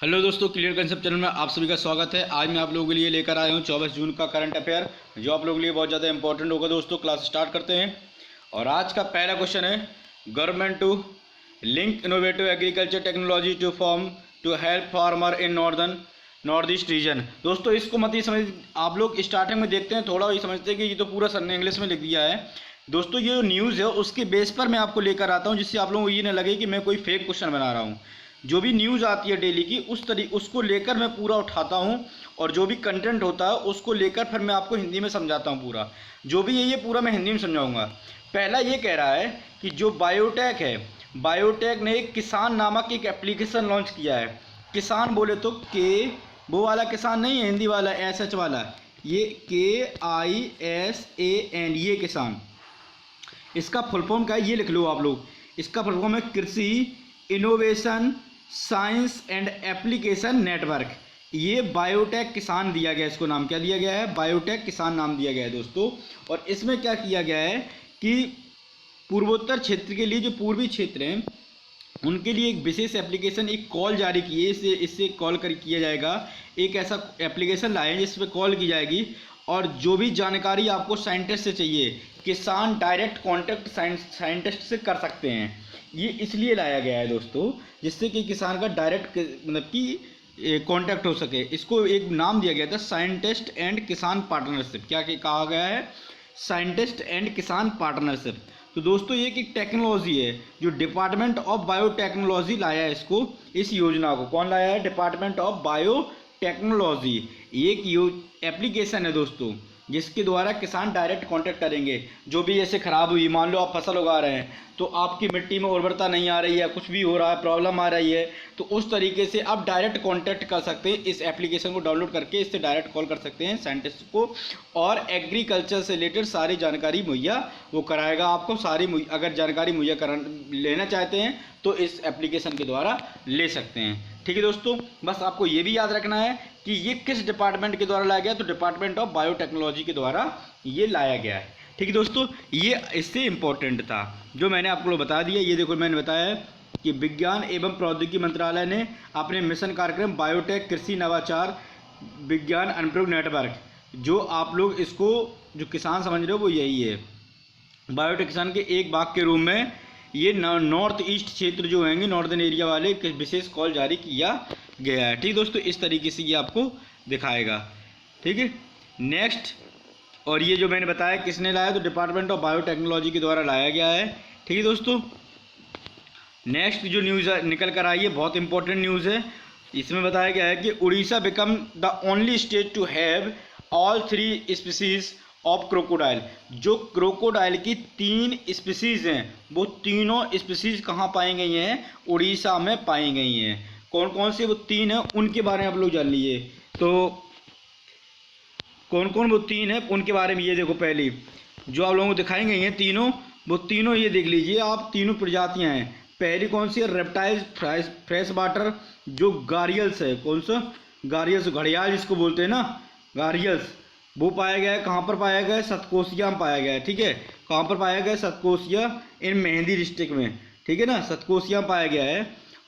Hello दोस्तों, clear concept channel में आप सभी का स्वागत है। आज मैं आप लोगों के लिए लेकर आया हूं 24 जून का करंट अफेयर, जो आप लोगों के लिए बहुत ज़्यादा इंपॉर्टेंट होगा। दोस्तों क्लास स्टार्ट करते हैं। और आज का पहला क्वेश्चन है, government to link innovative agriculture technology to form to help farmer in north east region. दोस्तों इसको मत ही समझ, आप लोग स्टार्टिंग में देखते हैं थोड़ा ये समझते हैं कि ये तो पूरा सर ने इंग्लिश में लिख दिया है। दोस्तों ये जो न्यूज़ है उसके बेस पर मैं आपको लेकर आता हूँ, जिससे आप लोगों को ये ना लगे कि मैं कोई फेक क्वेश्चन बना रहा हूँ। जो भी न्यूज़ आती है डेली की उसको लेकर मैं पूरा उठाता हूँ, और जो भी कंटेंट होता है उसको लेकर फिर मैं आपको हिंदी में समझाता हूँ। पूरा जो भी है ये पूरा मैं हिंदी में समझाऊंगा। पहला ये कह रहा है कि जो बायोटेक है, बायोटेक ने एक किसान नामक एक एप्लीकेशन लॉन्च किया है। किसान बोले तो के वो वाला किसान नहीं है, हिंदी वाला SH वाला, ये KISAN, ये किसान। इसका फुल फॉर्म क्या है ये लिख लो आप लोग। इसका फुल फॉर्म है कृषि innovation science and application network. ये बायोटेक किसान दिया गया है, इसको नाम क्या दिया गया है, बायोटेक किसान नाम दिया गया है दोस्तों। और इसमें क्या किया गया है कि पूर्वोत्तर क्षेत्र के लिए, जो पूर्वी क्षेत्र हैं उनके लिए एक विशेष एप्लीकेशन, एक कॉल जारी की है। इससे कॉल किया जाएगा, एक ऐसा एप्लीकेशन लाए जिस पर कॉल की जाएगी, और जो भी जानकारी आपको साइंटिस्ट से चाहिए, किसान डायरेक्ट कांटेक्ट साइंटिस्ट से कर सकते हैं। ये इसलिए लाया गया है दोस्तों, जिससे कि किसान का डायरेक्ट मतलब कि कांटेक्ट हो सके। इसको एक नाम दिया गया था, साइंटिस्ट एंड किसान पार्टनरशिप। क्या कहा गया है, साइंटिस्ट एंड किसान पार्टनरशिप। तो दोस्तों ये एक टेक्नोलॉजी है जो डिपार्टमेंट ऑफ बायोटेक्नोलॉजी लाया है इसको, इस योजना को। कौन लाया है, डिपार्टमेंट ऑफ बायोटेक्नोलॉजी। एक एप्लीकेशन है दोस्तों, जिसके द्वारा किसान डायरेक्ट कांटेक्ट करेंगे। जो भी ऐसे खराब हुई, मान लो आप फसल उगा रहे हैं तो आपकी मिट्टी में उर्वरता नहीं आ रही है, कुछ भी हो रहा है, प्रॉब्लम आ रही है, तो उस तरीके से आप डायरेक्ट कांटेक्ट कर सकते हैं। इस एप्लीकेशन को डाउनलोड करके इससे डायरेक्ट कॉल कर सकते हैं साइंटिस्ट को, और एग्रीकल्चर से रिलेटेड सारी जानकारी मुहैया वो कराएगा आपको। अगर जानकारी मुहैया लेना चाहते हैं तो इस एप्लीकेशन के द्वारा ले सकते हैं। ठीक है दोस्तों, बस आपको ये भी याद रखना है कि ये किस डिपार्टमेंट के द्वारा लाया गया, तो डिपार्टमेंट ऑफ बायोटेक्नोलॉजी के द्वारा ये लाया गया है। ठीक है दोस्तों, ये इससे इम्पोर्टेंट था जो मैंने आपको बता दिया। ये देखो मैंने बताया कि विज्ञान एवं प्रौद्योगिकी मंत्रालय ने अपने मिशन कार्यक्रम बायोटेक कृषि नवाचार विज्ञान अनुप्रयोग नेटवर्क, जो आप लोग इसको जो किसान समझ रहे हो वो यही है, बायोटेक किसान के एक भाग के रूप में ये नॉर्थ ईस्ट क्षेत्र जो होंगे, नॉर्दर्न एरिया वाले, विशेष कॉल जारी किया गया है। ठीक दोस्तों, इस तरीके से ये आपको दिखाएगा। ठीक है, नेक्स्ट। और ये जो मैंने बताया किसने लाया, तो डिपार्टमेंट ऑफ बायोटेक्नोलॉजी के द्वारा लाया गया है। ठीक है दोस्तों, नेक्स्ट जो न्यूज़ निकल कर आई है बहुत इंपॉर्टेंट न्यूज़ है। इसमें बताया गया है कि Orissa become the only state to have all 3 species of crocodile. जो क्रोकोडाइल की 3 स्पीसीज हैं, वो तीनों स्पीसीज कहाँ पाई गई हैं, उड़ीसा में पाई गई हैं। कौन कौन से वो 3 हैं उनके बारे में आप लोग जान लीजिए। तो कौन कौन वो 3 हैं उनके बारे में ये देखो, पहली जो आप लोगों को दिखाई गई हैं तीनों, वो तीनों ये देख लीजिए आप, तीनों प्रजातियां हैं। पहली कौन सी है, रेप्टाइल्स फ्रेश वाटर, जो गारियल्स है। कौन सा, गारियल्स, घड़ियाल जिसको बोलते हैं ना, गारियल्स, वो पाया गया है। कहाँ पर पाया गया है, सतकोसिया में पाया गया है। ठीक है, कहाँ पर पाया गया है, सतकोसिया इन मेहंदी डिस्ट्रिक्ट में। ठीक है ना, सतकोसिया में पाया गया है।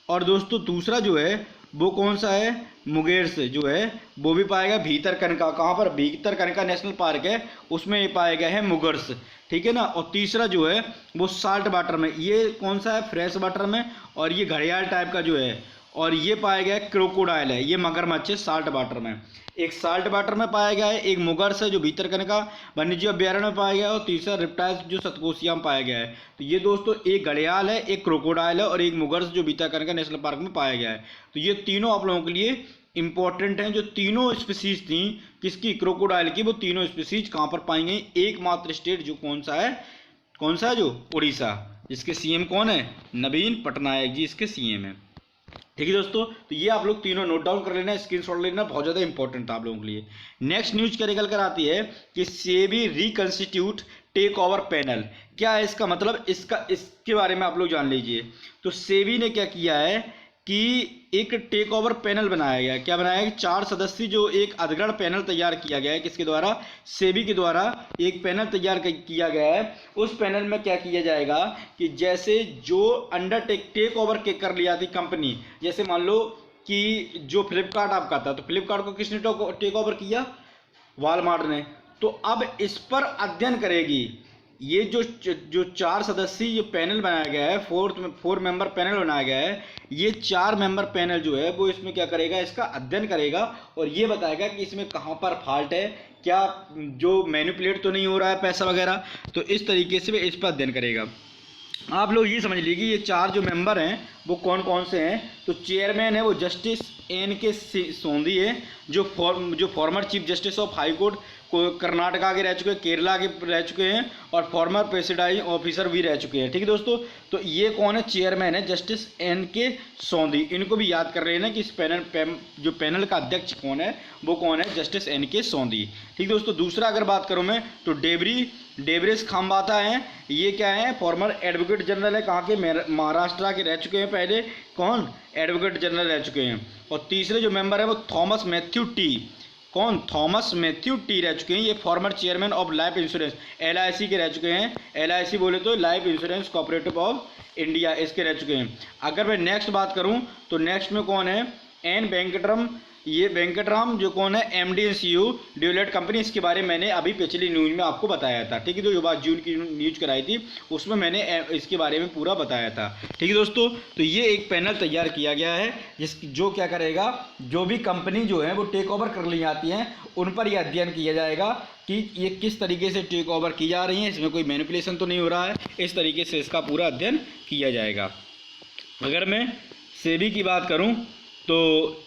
और दोस्तों दूसरा जो है वो कौन सा है, मुंगेर से जो है वो भी पाया गया भीतरकनिका। कहाँ पर, भीतरकनिका नेशनल पार्क है, उसमें ये पाया गया है मुगर्स। ठीक है ना, और तीसरा जो है वो साल्ट वाटर में, ये कौन सा है, फ्रेश वाटर में, और ये घड़ियाल टाइप का जो है, और ये पाया गया है क्रोकोडाइल है, ये मगरमच्छ है साल्ट वाटर में। एक साल्ट वाटर में पाया गया है, एक मुगर्स है जो भीतरकनिका वन्यजीव अभ्यारण्य में पाया गया है, और तीसरा रिप्टाइल्स जो सतकोसिया में पाया गया है। तो ये दोस्तों एक घड़ियाल है, एक क्रोकोडाइल है, और एक मुगर्स जो भीतरकनिका नेशनल पार्क में पाया गया है। तो ये तीनों आप लोगों के लिए इंपॉर्टेंट हैं। जो तीनों स्पीसीज थी किसकी, क्रोकोडाइल की, वो तीनों स्पीसीज कहाँ पर पाई गई, एकमात्र स्टेट जो कौन सा है, जो उड़ीसा, जिसके CM कौन है, नवीन पटनायक जी इसके CM है। ठीक है दोस्तों, तो ये आप लोग तीनों नोट डाउन कर लेना, स्क्रीनशॉट लेना, बहुत ज़्यादा इंपॉर्टेंट था आप लोगों के लिए। नेक्स्ट न्यूज क्या निकल कर आती है कि सेबी रिकंस्टिट्यूट टेक ओवर पैनल। क्या है इसका मतलब, इसके बारे में आप लोग जान लीजिए। तो सेबी ने क्या किया है कि एक टेक ओवर पैनल बनाया गया। क्या बनाया है, 4 सदस्यीय जो एक अधिग्रहण पैनल तैयार किया गया है, किसके द्वारा, सेबी के द्वारा एक पैनल तैयार किया गया है। उस पैनल में क्या किया जाएगा कि जैसे जो टेक ओवर के कर लिया थी कंपनी, जैसे मान लो कि जो फ्लिपकार्ट आपका था, तो फ्लिपकार्ट को किसने टेक ओवर किया? वॉलमार्ट ने। तो अब इस पर अध्ययन करेगी ये जो 4 सदस्यीय पैनल बनाया गया है, 4 मेंबर पैनल बनाया गया है। ये 4 मेंबर पैनल जो है वो इसमें क्या करेगा? इसका अध्ययन करेगा और ये बताएगा कि इसमें कहाँ पर फॉल्ट है, क्या जो मैनिपुलेट तो नहीं हो रहा है पैसा वगैरह। तो इस तरीके से इस पर अध्ययन करेगा। आप लोग ये समझ लीजिए ये 4 जो मेंबर हैं वो कौन कौन से हैं। तो चेयरमैन है वो जस्टिस NK सोंधी है, जो former chief justice of high court को कर्नाटका के रह चुके हैं, केरला के रह चुके हैं और फॉर्मर प्रेसिडाइंग ऑफिसर भी रह चुके हैं। ठीक है दोस्तों, तो ये कौन है? चेयरमैन है जस्टिस NK सोंधी। इनको भी याद कर रहे हैं ना कि इस जो पैनल का अध्यक्ष कौन है, वो कौन है? जस्टिस NK सोंधी। ठीक दोस्तों, दूसरा अगर बात करूँ मैं तो डेबरेस खामबाता हैं। ये क्या है? फॉर्मर एडवोकेट जनरल है, कहाँ के? महाराष्ट्र के रह चुके हैं पहले। कौन? एडवोकेट जनरल रह चुके हैं। और तीसरे जो मेंबर है वो थॉमस मैथ्यू टी। कौन? थॉमस मैथ्यू टी रह चुके हैं। ये former chairman of life insurance LIC के रह चुके हैं। LIC बोले तो life insurance corporative of India, इसके रह चुके हैं। अगर मैं नेक्स्ट बात करूं तो नेक्स्ट में कौन है? N वेंकटराम। ये वेंकटराम जो कौन है? MD and CEO ड्यूलेट कंपनी। इसके बारे में मैंने अभी पिछली न्यूज़ में आपको बताया था। ठीक है, तो जो बात जून की न्यूज़ कराई थी उसमें मैंने इसके बारे में पूरा बताया था। ठीक है दोस्तों, तो ये एक पैनल तैयार किया गया है जो क्या करेगा? जो भी कंपनी जो है वो टेक ओवर कर ली जाती हैं उन पर यह अध्ययन किया जाएगा कि ये किस तरीके से टेक ओवर की जा रही हैं, इसमें कोई मैनिपुलेशन तो नहीं हो रहा है। इस तरीके से इसका पूरा अध्ययन किया जाएगा। अगर मैं सेबी की बात करूं तो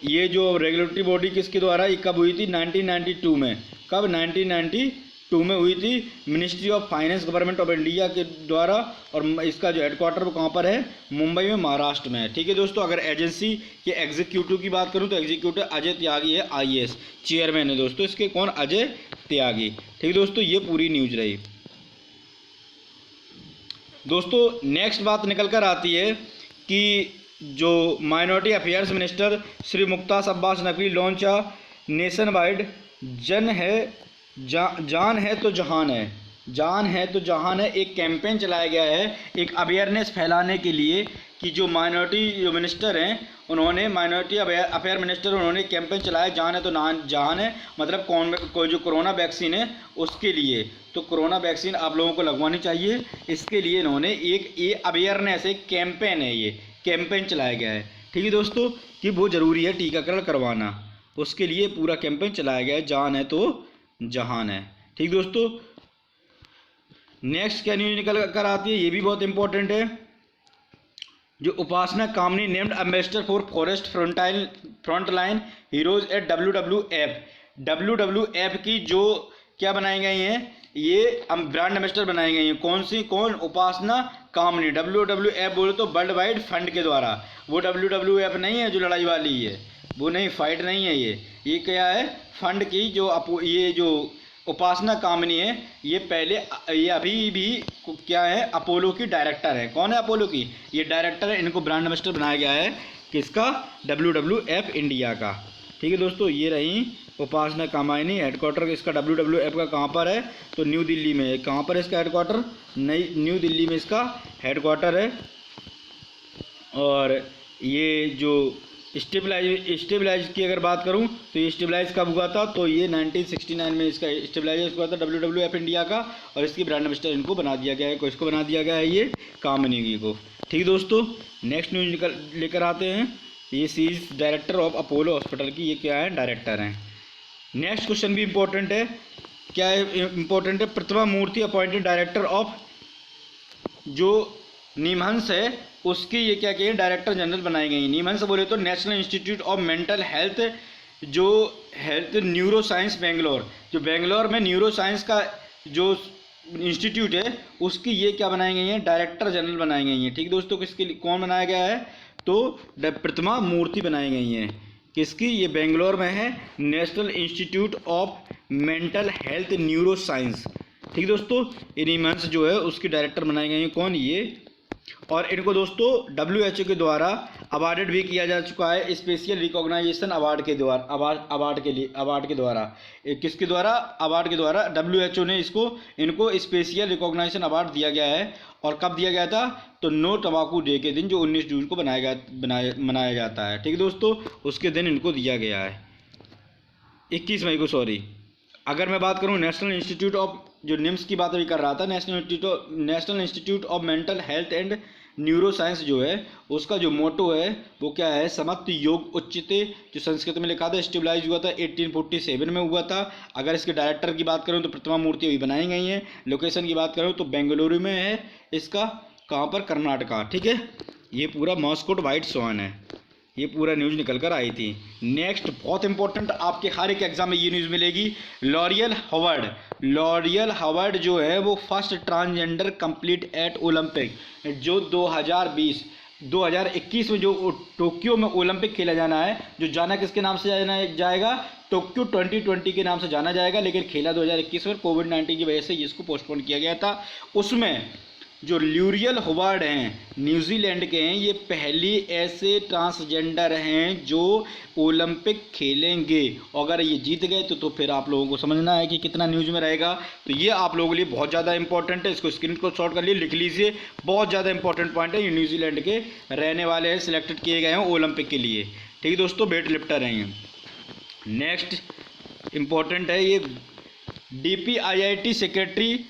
ये जो रेगुलेटरी बॉडी किसके द्वारा, ये कब हुई थी? 1992 में। कब? 1992 में हुई थी, ministry of finance government of India के द्वारा। और इसका जो हेडक्वार्टर वो कहाँ पर है? मुंबई में, महाराष्ट्र में है। ठीक है दोस्तों, अगर एजेंसी के एग्जीक्यूटिव की बात करूँ तो एग्जीक्यूटिव अजय त्यागी है, IAS चेयरमैन है दोस्तों इसके। कौन? अजय त्यागी। ठीक है दोस्तों, ये पूरी न्यूज रही। दोस्तों नेक्स्ट बात निकल कर आती है कि जो minority affairs minister Shri Mukhtar Abbas Naqvi launch nation wide जान है तो जहान है, जान है तो जहान है, एक कैंपेन चलाया गया है एक अवेयरनेस फैलाने के लिए कि जो माइनॉरिटी जो मिनिस्टर हैं उन्होंने, माइनॉरिटी अफेयर मिनिस्टर उन्होंने कैंपेन चलाया जान है तो जहान है, मतलब कोई जो कोरोना वैक्सीन है उसके लिए। तो कोरोना वैक्सीन आप लोगों को लगवानी चाहिए, इसके लिए इन्होंने ये अवेयरनेस, एक कैंपेन है, ये कैंपेन चलाया गया है। ठीक है दोस्तों, कि वो ज़रूरी है टीकाकरण करवाना, उसके लिए पूरा कैंपेन चलाया गया है, जान है तो जहान है। ठीक दोस्तों, नेक्स्ट क्या न्यूज़ निकल कर आती है, ये भी बहुत इंपॉर्टेंट है। जो Upasana Kamani named ambassador for forest frontline heroes at WWF की जो क्या बनाई गई हैं, ये ब्रांड एम्बेसडर बनाई गई हैं। कौन सी? कौन? उपासना कामनी। WWF बोले तो वर्ल्ड वाइड फंड के द्वारा। वो WWF नहीं है जो लड़ाई वाली है, वो नहीं, फाइट नहीं है ये क्या है? फंड की जो ये जो उपासना कामनी है, ये पहले, ये अभी भी क्या है? अपोलो की डायरेक्टर है। कौन है अपोलो की? ये डायरेक्टर है। इनको ब्रांड एम्बेसडर बनाया गया है किसका? WWF इंडिया का। ठीक है दोस्तों, ये रही उपासना कामायनी। हेडक्वार्टर इसका WWF का कहाँ पर है? तो न्यू दिल्ली में है। कहाँ पर इसका हेडक्वार्टर? न्यू दिल्ली में इसका हेडक्वार्टर है। और ये जो स्टेबलाइज की अगर बात करूं तो ये स्टेबलाइज कब हुआ था? तो ये 1969 में इसका स्टेबलाइज हुआ था WWF इंडिया का, और इसकी ब्रांड एम्बेसडर इनको बना दिया गया है। किसको बना दिया गया है? ये कामनी को। ठीक दोस्तों, नेक्स्ट न्यूज लेकर आते हैं। ये सीज डायरेक्टर ऑफ अपोलो हॉस्पिटल की, ये क्या है? डायरेक्टर हैं। नेक्स्ट क्वेश्चन भी इंपॉर्टेंट है। क्या है इंपॉर्टेंट है? प्रतिमा मूर्ति अपॉइंटेड डायरेक्टर ऑफ जो निमहंस है उसकी ये क्या किए? डायरेक्टर जनरल बनाई गई। निमहंस बोले तो national institute of mental health, जो हेल्थ न्यूरो साइंस बेंगलोर, जो बेंगलोर में न्यूरो साइंस का जो इंस्टीट्यूट है उसकी ये क्या बनाई गई है? डायरेक्टर जनरल बनाई गई हैं। ठीक दोस्तों, किसके लिए कौन बनाया गया है? तो प्रतिमा मूर्ति बनाई गई हैं। किसकी? ये बेंगलोर में है, national institute of mental health neuro science. ठीक दोस्तों, ये निमहंस जो है उसकी डायरेक्टर बनाई गई हैं। कौन? ये। और इनको दोस्तों WHO के द्वारा अवार्डेड भी किया जा चुका है स्पेशल रिकॉग्नाइजेशन अवार्ड के द्वारा, अवार्ड के द्वारा। किसके द्वारा? अवार्ड के द्वारा। WHO ने इनको स्पेशल रिकॉग्नाइजेशन अवार्ड दिया गया है। और कब दिया गया था? तो नो तंबाकू डे के दिन, जो 19 जून को मनाया जाता है। ठीक है दोस्तों, उसके दिन इनको दिया गया है, 21 मई को, सॉरी। अगर मैं बात करूं नेशनल इंस्टीट्यूट ऑफ, जो निम्स की बात अभी कर रहा था, national institute of mental health and neuro science जो है, उसका जो मोटो है वो क्या है? समत्व योग उच्चते, जो संस्कृत में लिखा था, स्टेबलाइज हुआ था 1847 में हुआ था। अगर इसके डायरेक्टर की बात करूं तो प्रतिमा मूर्ति अभी बनाई गई हैं। लोकेशन की बात करूं तो बेंगलुरु में है इसका। कहाँ पर? कर्नाटका। ठीक है, ये पूरा मॉस्कोट वाइट स्वान है, ये पूरा न्यूज़ निकल कर आई थी। नेक्स्ट, बहुत इंपॉर्टेंट, आपके हर एक एग्जाम में ये न्यूज़ मिलेगी। लॉरियल हावर्ड जो है वो first transgender complete at Olympic, जो 2021 में जो टोक्यो में ओलंपिक खेला जाना है, जो जाना किसके नाम से जाएगा? टोक्यो 2020 के नाम से जाना जाएगा, लेकिन खेला 2021 में कोविड-19 की वजह से इसको पोस्टपोन किया गया था। उसमें जो लॉरियल हावर्ड हैं, न्यूजीलैंड के हैं, ये पहली ऐसे ट्रांसजेंडर हैं जो ओलंपिक खेलेंगे। अगर ये जीत गए तो फिर आप लोगों को समझना है कि कितना न्यूज़ में रहेगा। तो ये आप लोगों के लिए बहुत ज़्यादा इंपॉर्टेंट है, इसको स्क्रीन को शॉर्ट कर लिए, लिख लीजिए, बहुत ज़्यादा इंपॉर्टेंट पॉइंट है। ये न्यूजीलैंड के रहने वाले हैं, सिलेक्टेड किए गए हैं ओलंपिक के लिए। ठीक है दोस्तों, वेट लिफ्टर हैं ये। नेक्स्ट इंपॉर्टेंट है ये DPIIT सेक्रेटरी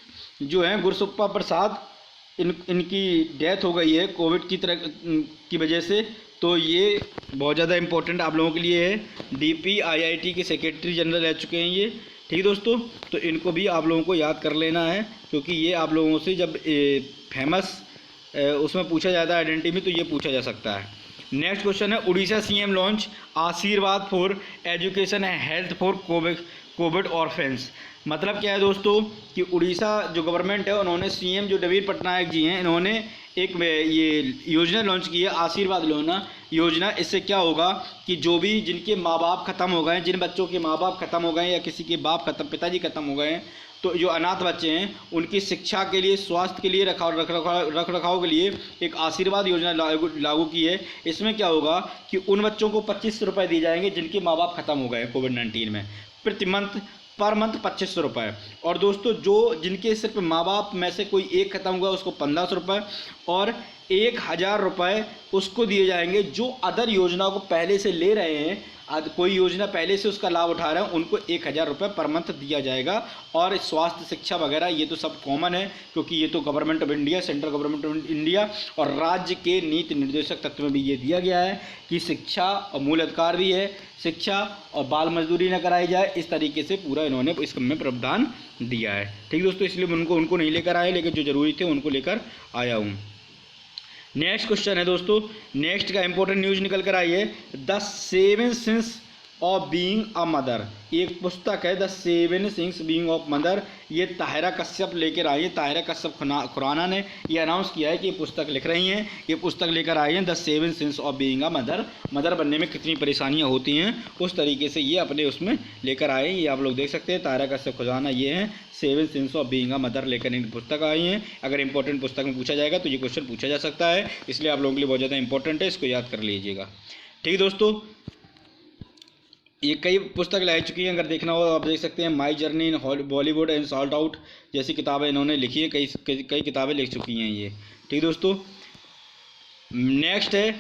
जो हैं गुरसुप्पा प्रसाद, इनकी डेथ हो गई है कोविड की वजह से। तो ये बहुत ज़्यादा इंपॉर्टेंट आप लोगों के लिए है। DPIIT के सेक्रेटरी जनरल रह चुके हैं ये। ठीक है दोस्तों, तो इनको भी आप लोगों को याद कर लेना है, क्योंकि ये आप लोगों से जब फेमस उसमें पूछा जाता है आइडेंटिटी में, तो ये पूछा जा सकता है। नेक्स्ट क्वेश्चन है, उड़ीसा CM लॉन्च आशीर्वाद for education and health for Covid orphans. मतलब क्या है दोस्तों कि उड़ीसा जो गवर्नमेंट है, उन्होंने CM जो नवीन पटनायक जी हैं, इन्होंने एक ये योजना लॉन्च की है, आशीर्वाद योजना। इससे क्या होगा कि जो भी जिनके माँ बाप खत्म हो गए, जिन बच्चों के माँ बाप खत्म हो गए या किसी के पिताजी खत्म हो गए हैं, तो जो अनाथ बच्चे हैं उनकी शिक्षा के लिए, स्वास्थ्य के लिए, रख रखाव के लिए एक आशीर्वाद योजना लागू की है। इसमें क्या होगा कि उन बच्चों को 2500 रुपये दिए जाएंगे जिनके माँ बाप खत्म हो गए कोविड-19 में, पर मंथ 2500 रुपये। और दोस्तों जिनके सिर्फ माँ बाप में से कोई एक खत्म हुआ उसको 1500 रुपये, और 1000 रुपये उसको दिए जाएंगे जो अदर योजना को पहले से ले रहे हैं, कोई योजना पहले से उसका लाभ उठा रहे हैं, उनको 1000 रुपये पर मंथ दिया जाएगा। और स्वास्थ्य, शिक्षा वगैरह ये तो सब कॉमन है, क्योंकि ये तो government of India, central government of India और राज्य के नीति निर्देशक तत्व में भी ये दिया गया है कि शिक्षा और मूल अधिकार भी है, शिक्षा और बाल मजदूरी न कराई जाए। इस तरीके से पूरा इन्होंने इसमें प्रावधान दिया है। ठीक दोस्तों, इसलिए उनको नहीं लेकर आए, लेकिन जो जरूरी थे उनको लेकर आया हूँ। नेक्स्ट क्वेश्चन है दोस्तों, नेक्स्ट का इंपॉर्टेंट न्यूज़ निकल कर आई है, the 7 since of being a mother. एक पुस्तक है the 7 since being of mother, ये ताहिरा कश्यप लेकर आई है। ताहिरा कश्यप खुराना ने ये अनाउंस किया है कि ये पुस्तक लिख रही हैं, ये पुस्तक लेकर आई हैं the 7 since of being a mother. Mother बनने में कितनी परेशानियां होती हैं, उस तरीके से ये अपने उसमें लेकर आए। ये आप लोग देख सकते हैं, ताहिरा कश्यप खुराना ये हैं 7 since of being a mother लेकर इन पुस्तक आई हैं। अगर इंपॉर्टेंट पुस्तक में पूछा जाएगा तो ये क्वेश्चन पूछा जा सकता है, इसलिए आप लोगों के लिए बहुत ज़्यादा इंपॉर्टेंट है, इसको याद कर लीजिएगा। ठीक है दोस्तों, ये कई पुस्तक ला चुकी हैं, अगर देखना हो आप देख सकते हैं। My journey in Bollywood and salt out जैसी किताबें इन्होंने लिखी हैं, कई किताबें लिख चुकी हैं ये। ठीक दोस्तों, नेक्स्ट है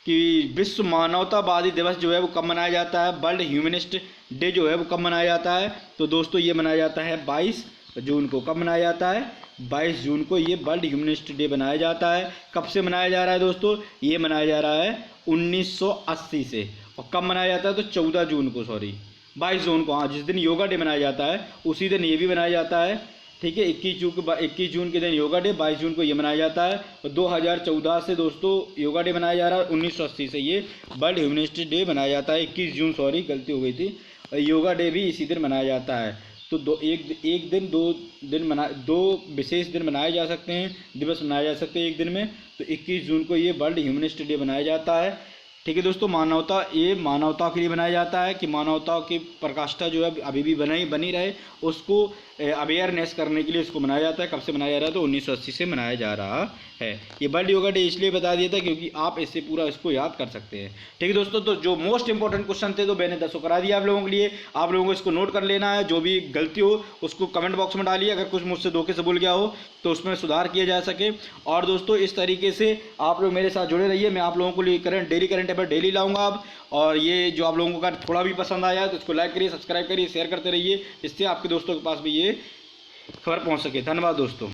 कि विश्व मानवतावादी दिवस जो है वो कब मनाया जाता है, वर्ल्ड ह्यूमनिस्ट डे जो है वो कब मनाया जाता है। तो दोस्तों ये मनाया जाता है 22 जून को। कब मनाया जाता है? 22 जून को ये वर्ल्ड ह्यूमनिस्ट डे मनाया जाता है। कब से मनाया जा रहा है दोस्तों? ये मनाया जा रहा है 1980 से। और कब मनाया जाता है? तो 14 जून को, 22 जून को, हाँ, जिस दिन योगा डे मनाया जाता है उसी दिन ये भी मनाया जाता है। ठीक है, 21 जून के दिन योगा डे, 22 जून को ये मनाया जाता है। और 2014 से दोस्तों योगा डे मनाया जा रहा है, 1980 से ये वर्ल्ड ह्यूमनिस्ट डे मनाया जाता है। 21 जून, गलती हो गई थी, योगा डे भी इसी दिन मनाया जाता है। तो दो विशेष दिन मनाए जा सकते हैं, दिवस मनाए जा सकते हैं एक दिन में। तो 21 जून को ये वर्ल्ड ह्यूमनिस्ट डे मनाया जाता है। ठीक है दोस्तों, मानवता के लिए बनाया जाता है कि मानवता की प्रकाष्ठा जो है अभी भी बनी रहे, उसको अवेयरनेस करने के लिए इसको मनाया जाता है। कब से मनाया जा रहा है? तो 1980 से मनाया जा रहा है। ये वर्ल्ड योगा डे इसलिए बता दिया था क्योंकि आप इससे पूरा इसको याद कर सकते हैं। ठीक है दोस्तों, तो जो मोस्ट इंपॉर्टेंट क्वेश्चन थे तो मैंने 10 करा दिया आप लोगों के लिए। आप लोगों को इसको नोट कर लेना है, जो भी गलती हो उसको कमेंट बॉक्स में डालिए। अगर कुछ मुझसे धोखे से भूल गया हो तो उसमें सुधार किया जा सके। और दोस्तों इस तरीके से आप लोग मेरे साथ जुड़े रहिए, मैं आप लोगों को लिए डेली करंट अफेयर डेली लाऊंगा अब। और ये जो आप लोगों का थोड़ा भी पसंद आया तो इसको लाइक करिए, सब्सक्राइब करिए, शेयर करते रहिए, इससे आपके दोस्तों के पास भी ये खबर पहुंच सके। धन्यवाद दोस्तों।